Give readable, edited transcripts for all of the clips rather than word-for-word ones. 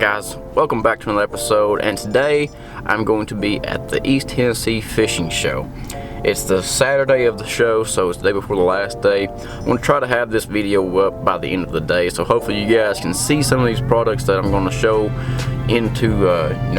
Guys, welcome back to another episode, and today I'm going to be at the East Tennessee Fishing Show. It's the Saturday of the show, so it's the day before the last day. I'm going to try to have this video up by the end of the day, so hopefully you guys can see some of these products that I'm going to show into,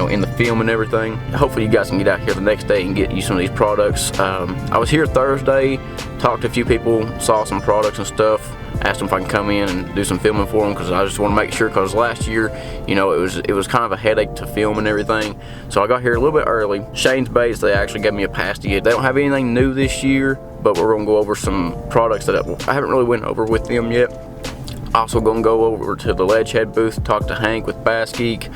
in the film and everything. Hopefully you guys can get out here the next day and get you some of these products. I was here Thursday, talked to a few people, saw some products and stuff. Asked them if I can come in and do some filming for them because I just want to make sure, because last year, it was kind of a headache to film and everything. So I got here a little bit early. Shane's Baits, they actually gave me a pass to get. They don't have anything new this year, but we're going to go over some products that I haven't really went over with them yet. Also going to go over to the Ledgehead booth, talk to Hank with Bass Geek.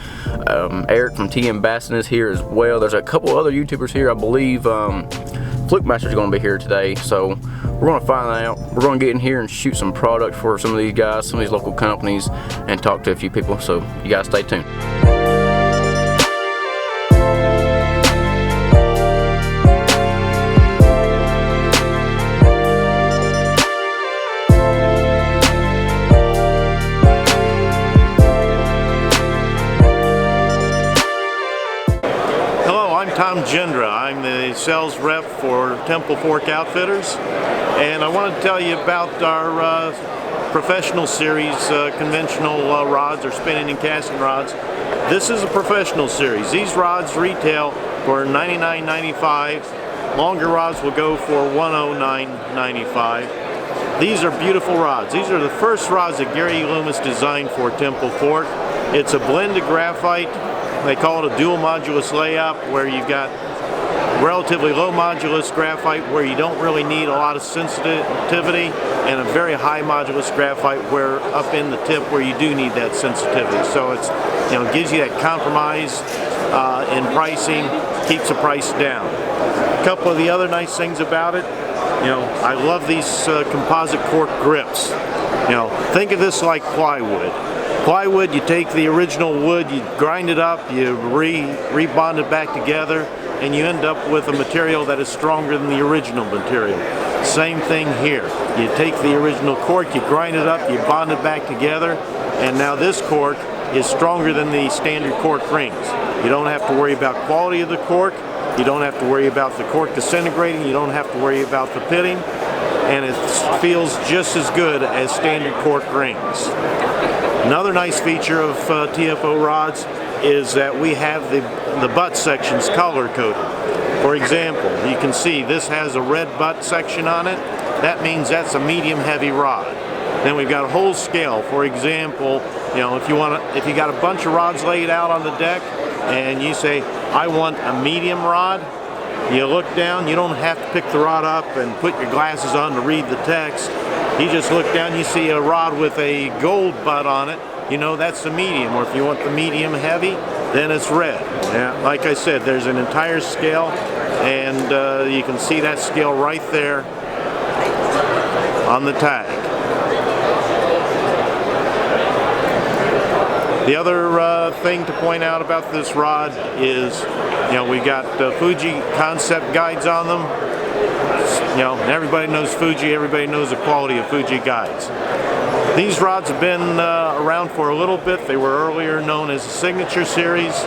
Eric from TM Bassin is here as well. There's a couple other YouTubers here. I believe Fluke Master's going to be here today, so we're going to find out. We're going to get in here and shoot some product for some of these guys, some of these local companies, and talk to a few people, so you guys stay tuned. Tom Gendra. I'm the sales rep for Temple Fork Outfitters, and I want to tell you about our professional series, conventional rods or spinning and casting rods. This is a professional series. These rods retail for $99.95. Longer rods will go for $109.95. These are beautiful rods. These are the first rods that Gary Loomis designed for Temple Fork. It's a blend of graphite. They call it a dual modulus layup, where you've got relatively low modulus graphite where you don't really need a lot of sensitivity, and a very high modulus graphite where up in the tip where you do need that sensitivity. So it's, gives you that compromise in pricing, keeps the price down. A couple of the other nice things about it, I love these composite cork grips. Think of this like plywood. Plywood, you take the original wood, you grind it up, you re-bond it back together, and you end up with a material that is stronger than the original material. Same thing here. You take the original cork, you grind it up, you bond it back together, and now this cork is stronger than the standard cork rings. You don't have to worry about quality of the cork, you don't have to worry about the cork disintegrating, you don't have to worry about the pitting, and it feels just as good as standard cork rings. Another nice feature of TFO rods is that we have the butt sections color coded. For example, you can see this has a red butt section on it. That means that's a medium heavy rod. Then we've got a whole scale. For example, if you got a bunch of rods laid out on the deck and you say, I want a medium rod, you look down, you don't have to pick the rod up and put your glasses on to read the text. You just look down, you see a rod with a gold butt on it, that's the medium. Or if you want the medium heavy, then it's red. Yeah, like I said, there's an entire scale, and you can see that scale right there on the tag. The other thing to point out about this rod is, we got Fuji concept guides on them. Everybody knows Fuji, everybody knows the quality of Fuji guides. These rods have been around for a little bit. They were earlier known as the Signature Series.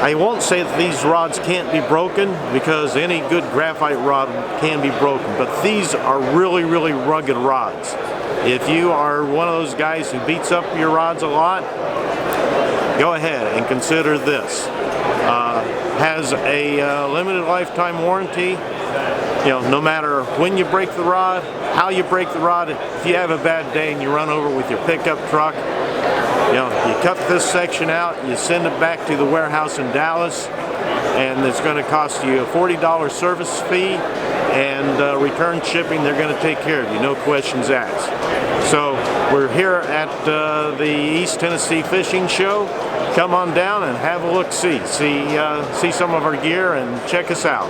I won't say that these rods can't be broken, because any good graphite rod can be broken, but these are really, really rugged rods. If you are one of those guys who beats up your rods a lot, go ahead and consider this. Has a limited lifetime warranty. No matter when you break the rod, how you break the rod, if you have a bad day and you run over with your pickup truck, you cut this section out, you send it back to the warehouse in Dallas, and it's going to cost you a $40 service fee, and return shipping, they're going to take care of you, no questions asked. So we're here at the East Tennessee Fishing Show. Come on down and have a look-see. See some of our gear and check us out.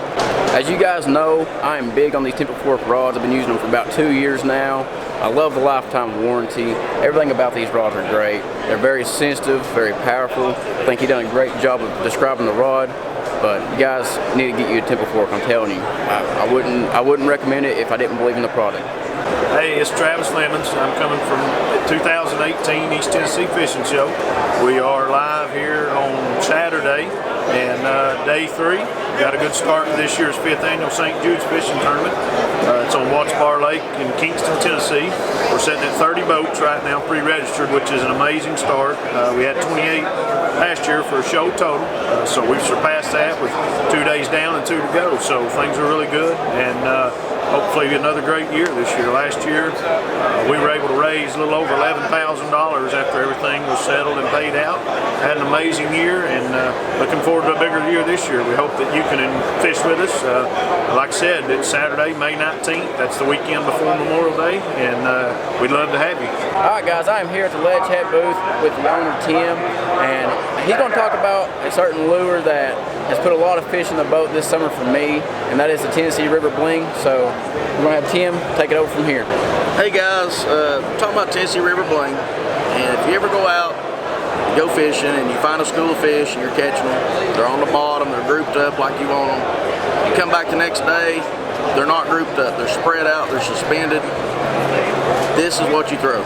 As you guys know, I am big on these Temple Fork rods. I've been using them for about 2 years now. I love the lifetime warranty. Everything about these rods are great. They're very sensitive, very powerful. I think you've done a great job of describing the rod. But you guys need to get you a Temple Fork. I'm telling you, I wouldn't recommend it if I didn't believe in the product. Hey, it's Travis Lemons. I'm coming from the 2018 East Tennessee Fishing Show. We are live here on Saturday and day 3. We got a good start to this year's 5th annual St. Jude's Fishing Tournament. It's on Watts Bar Lake in Kingston, Tennessee. We're sitting at 30 boats right now pre-registered, which is an amazing start. We had 28 last year for a show total, so we've surpassed that with 2 days down and 2 to go. So things are really good, and hopefully another great year this year. Last year we were able to raise a little over $11,000 after everything was settled and paid out. Had an amazing year, and looking forward to a bigger year this year. We hope that you can fish with us. Like I said, it's Saturday, May 19th. That's the weekend before Memorial Day, and we'd love to have you. Alright guys, I am here at the Ledge Head booth with the owner Tim, and he's going to talk about a certain lure that has put a lot of fish in the boat this summer for me, and that is the Tennessee River Bling. So we're going to have Tim take it over from here. Hey guys, talking about Tennessee River Bling, and if you ever go out, you go fishing and you find a school of fish and you're catching them, they're on the bottom, they're grouped up like you want them, you come back the next day, they're not grouped up, they're spread out, they're suspended. This is what you throw.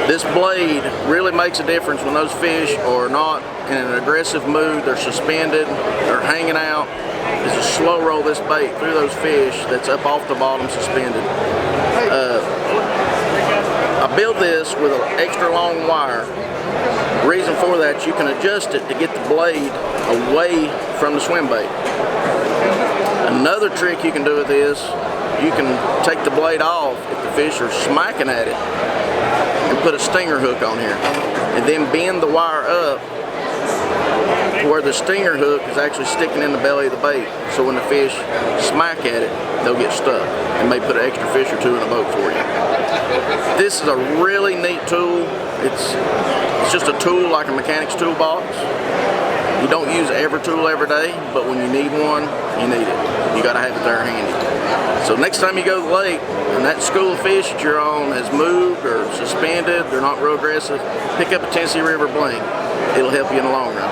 This blade really makes a difference when those fish are not in an aggressive mood, they're suspended, they're hanging out. Is to slow roll this bait through those fish that's up off the bottom suspended. I build this with an extra long wire. The reason for that, you can adjust it to get the blade away from the swim bait. Another trick you can do with this, you can take the blade off if the fish are smacking at it and put a stinger hook on here, and then bend the wire up where the stinger hook is actually sticking in the belly of the bait. So when the fish smack at it, they'll get stuck and may put an extra fish or 2 in the boat for you. This is a really neat tool. It's just a tool like a mechanic's toolbox. You don't use every tool every day, but when you need one, you need it. You gotta have it there handy. So next time you go to the lake and that school of fish that you're on has moved or suspended, they're not real aggressive, pick up a Tennessee River Bling. It'll help you in the long run.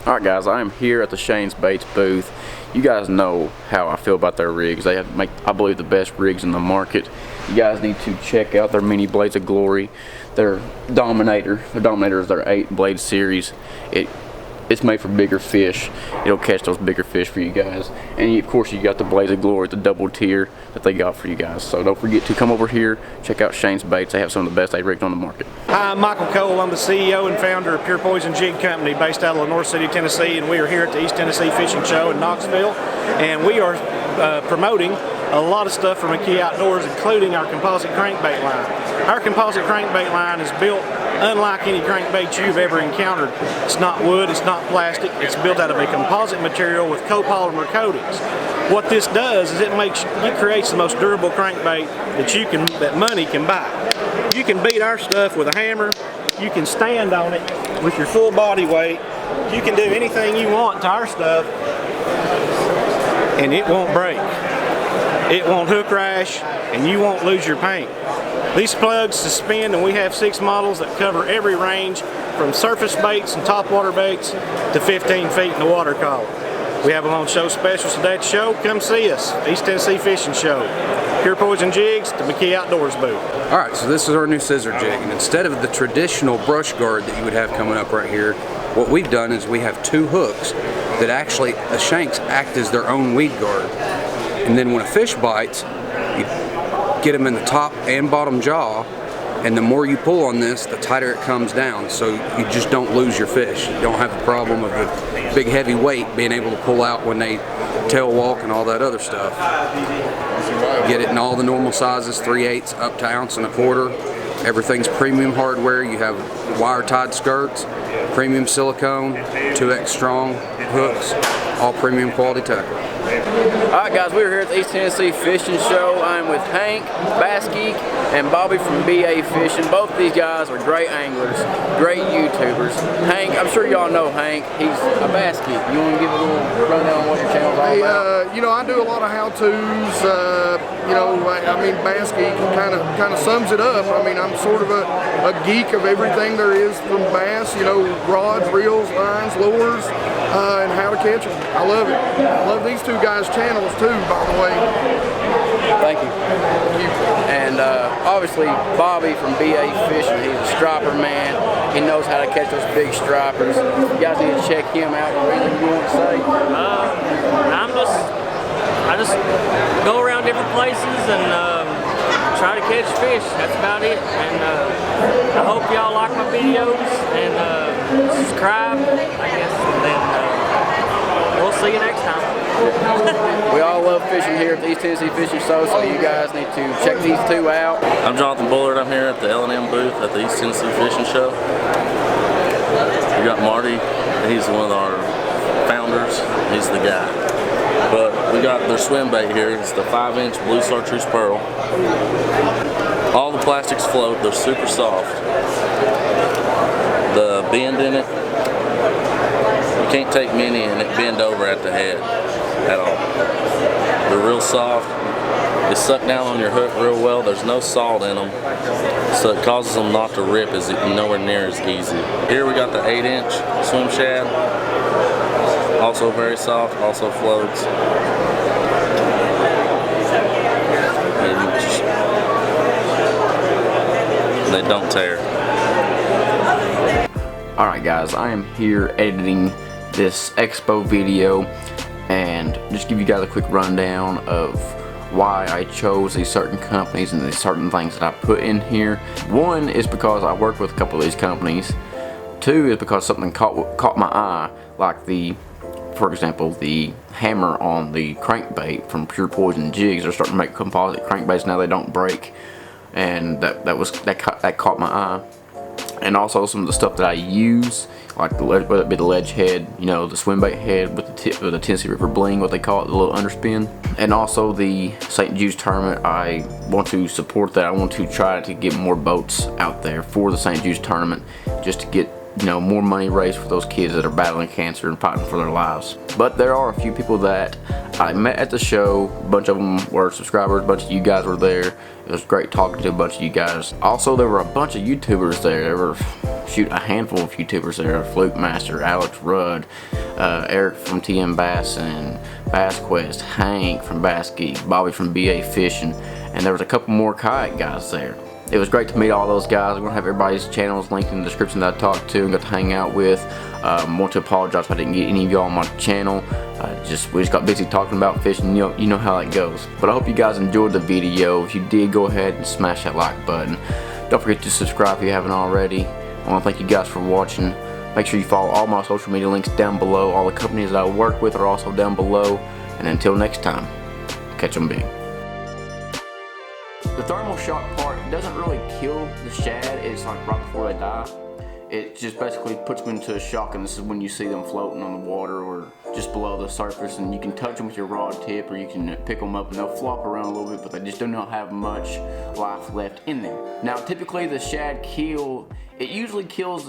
Alright guys, I am here at the Shane's Baits booth. You guys know how I feel about their rigs. They have make, I believe, the best rigs in the market. You guys need to check out their mini Blades of Glory. Their Dominator. Their Dominator is their 8-blade series. It's made for bigger fish. It'll catch those bigger fish for you guys. And of course you got the Blades of Glory, the double tier that they got for you guys. So don't forget to come over here, check out Shane's Baits. They have some of the best 8 rigs on the market. Hi, I'm Michael Cole. I'm the CEO and founder of Pure Poison Jig Company based out of North City, Tennessee, and we are here at the East Tennessee Fishing Show in Knoxville, and we are promoting a lot of stuff from McKee Outdoors, including our composite crankbait line. Our composite crankbait line is built unlike any crankbait you've ever encountered. It's not wood, it's not plastic, it's built out of a composite material with copolymer coatings. What this does is it creates the most durable crankbait that money can buy. You can beat our stuff with a hammer, you can stand on it with your full body weight, you can do anything you want to our stuff, and it won't break. It won't hook rash, and you won't lose your paint. These plugs suspend, and we have 6 models that cover every range from surface baits and topwater baits to 15 feet in the water column. We have them on show specials today at the show. Come see us, East Tennessee Fishing Show. Pure Poison Jigs, the McKee Outdoors booth. Alright, so this is our new scissor jig, and instead of the traditional brush guard that you would have coming up right here, what we've done is we have 2 hooks that actually, the shanks act as their own weed guard. And then when a fish bites, you get them in the top and bottom jaw, and the more you pull on this, the tighter it comes down, so you just don't lose your fish. You don't have the problem of the big heavy weight being able to pull out when they tail walk and all that other stuff. Get it in all the normal sizes, 3/8 up to 1.25 ounces. Everything's premium hardware. You have wire tied skirts, premium silicone, 2X strong hooks, all premium quality tackle. Alright guys, we're here at the East Tennessee Fishing Show. I'm with Hank, Bass Geek, and Bobby from BA Fishing. Both of these guys are great anglers, great YouTubers. Hank, I'm sure y'all know Hank. He's a bass geek. You want to give a little rundown on what your channel's all about? You know, I do a lot of how-tos. You know, I mean, Bass Geek kind of sums it up. I mean, I'm sort of a geek of everything there is from bass. You know, rods, reels, lines, lures. and how to catch them. I love it. I love these two guys' channels too, by the way. Thank you. And obviously Bobby from BA Fishing, he's a striper man. He knows how to catch those big stripers. You guys need to check him out. Anything you want to say? I just go around different places and try to catch fish. That's about it. And I hope y'all like my videos and subscribe, I guess. And then we'll see you next time. We all love fishing here at the East Tennessee Fishing Show, so you guys need to check these two out. I'm Jonathan Bullard. I'm here at the L&M booth at the East Tennessee Fishing Show. We got Marty. He's one of our founders. He's the guy. But we got their swim bait here. It's the 5-inch blue chartreuse pearl. All the plastics float. They're super soft. The bend in it, you can't take many and it bend over at the head at all. They're real soft. They suck down on your hook real well. There's no salt in them, so it causes them not to rip as nowhere near as easy. Here we got the 8-inch swim shad. Also very soft, also floats. And they don't tear. Alright guys, I am here editing this expo video and just give you guys a quick rundown of why I chose these certain companies and these certain things that I put in here. One is because I work with a couple of these companies. Two is because something caught my eye, like for example, the hammer on the crankbait from Pure Poison Jigs. They're starting to make composite crankbaits now. They don't break, and that caught my eye. And also some of the stuff that I use, like whether it be the ledge head, you know, the swim bait head with the Tennessee River bling, what they call it, the little underspin. And also the St. Jude's tournament. I want to support that. I want to try to get more boats out there for the St. Jude's tournament, just to get, you know, more money raised for those kids that are battling cancer and fighting for their lives. But there are a few people that I met at the show. A bunch of them were subscribers. A bunch of you guys were there. It was great talking to a bunch of you guys. Also, there were a bunch of YouTubers there. There were, a handful of YouTubers there. Fluke Master, Alex Rudd, Eric from TM Bass and Bass Quest, Hank from Bass Geek, Bobby from BA Fishing, and there was a couple more kayak guys there. It was great to meet all those guys. I'm going to have everybody's channels linked in the description that I talked to and got to hang out with. Want to apologize if I didn't get any of y'all on my channel. We just got busy talking about fishing. You know how it goes. But I hope you guys enjoyed the video. If you did, go ahead and smash that like button. Don't forget to subscribe if you haven't already. I want to thank you guys for watching. Make sure you follow all my social media links down below. All the companies that I work with are also down below. And until next time, catch them big. The thermal shock part doesn't really kill the shad. It's like right before they die. It just basically puts them into a shock, and this is when you see them floating on the water or just below the surface, and you can touch them with your rod tip or you can pick them up and they'll flop around a little bit, but they just do not have much life left in them. Now typically the shad it usually kills the